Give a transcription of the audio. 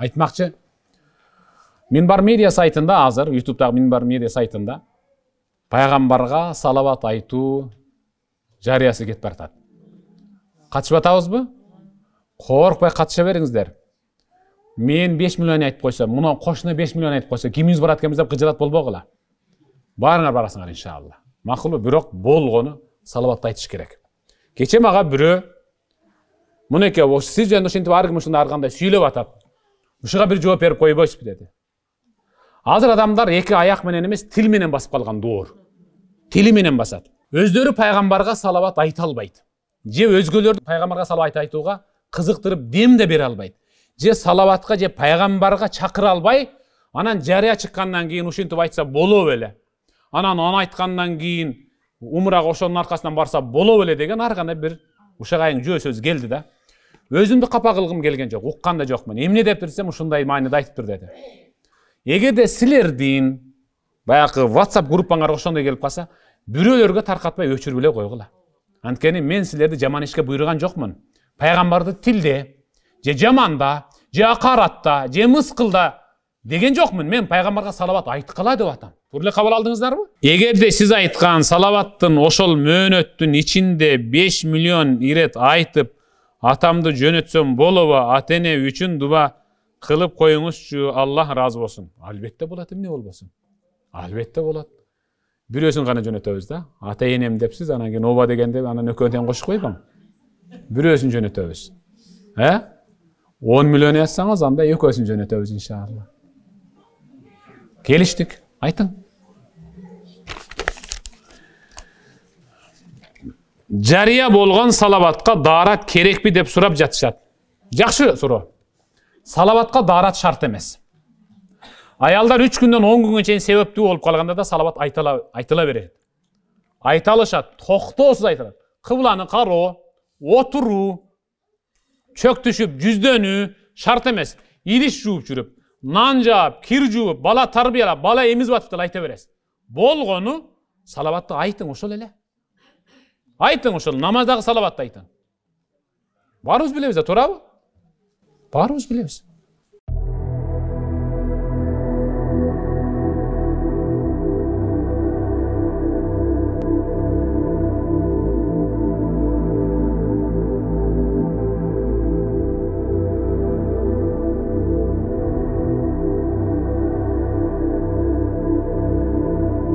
Айтмакчы, Минбар медиа сайтында азыр, YouTube'дагы Минбар медиа сайтында пайгамбарга салават айтуу жарыясы кетип баратат. Катышып атабызбы? Коркпой катыша бериңиздер. Мен 5 миллион айтып койсом, мына кошуна 5 миллион айтып койсо, кимиңиз барат экенбиз деп кыжырат болбогула. Барыңар барасыңар иншалла. Макулбу, бирок болгону салават айтыш керек. Кече мага бирөө мынеке сиз жөнүндө ушинтип ар ким ушундай ар кандай сүйлөп атат. Ушуга бир жооп берип койбойсузбу деди. Азыр адамдар эки аяк менен эмес, тил менен басып калган доор. Тили менен басат. Өздөрү пайгамбарга салават айта албайт. Же өзгөлөрдү пайгамбарга салават айтууга кызыктырып дем де бере албайт. Же салаватка же пайгамбарга чакыра албай, анан жарыя чыккандан кийин ушинтип айтса боло беле. Анан аны айткандан кийин умрага ошонун аркасынан барса боло беле деген ар кандай бир ушагайың жөө сөз келди да. Өзүмдү капа кылгым келген жок, уккан да жокмун. Эмне деп турсам ушундай мааниде айтыптыр деди. Эгерде силердин баягы WhatsApp группаңарга ошондой келип калса, бирөөлөргө таркатпай өчүрүп эле койгула. Анткени мен силерди жаман ишке буйруган жокмун. Пайгамбарды тилде, же жаманда, же акаратта, же мыскылда деген жокмун. Мен пайгамбарга салават айткыла деп атам. Турук кабыл алдыңыздарбы? Эгерде сиз айткан салаваттын ошол мөөнөттүн ичинде 5 миллион ирет айтып, атамды жөнөтсөм болобу, ата-эне үчүн дуба кылып коюңузчу, Аллах разы болсун. Албетте болот, эмне болбосун? Албетте болот. Бирөөсүн гана жөнөтөбүз да. Ата-энем депсиз, анан кийин оба дегенде анан экөөнөн кошуп койбоң. Бирөөсүн жөнөтөбүз. 10 миллион жазсаңыз, анда экөөсүн жөнөтөбүз иншалла. Келиштик. Айтың. Жарыя болгон салаватка даарат керекпи деп сурап жатышат. Жакшы суроо. Салаватка даарат шарт эмес. Аялдар 3 күндөн 10 күнгө чейин себептүү болуп калганда да салават айтыла берет. Айталышат, токтоосуз айтылат. Кыбланы кароо, отуруу, чөк түшүп, жүздөнүү шарт эмес. Идиш жууп жүрүп, нан жаап, кир жууп, бала тарбиялап, бала эмизип атып деле айта бересиз. Болгону салаватты айтың ошол эле. Айтың ошол, намаздагы салаватты айтың. Барыбыз билебиз да, туурабы? Барыбыз билебиз.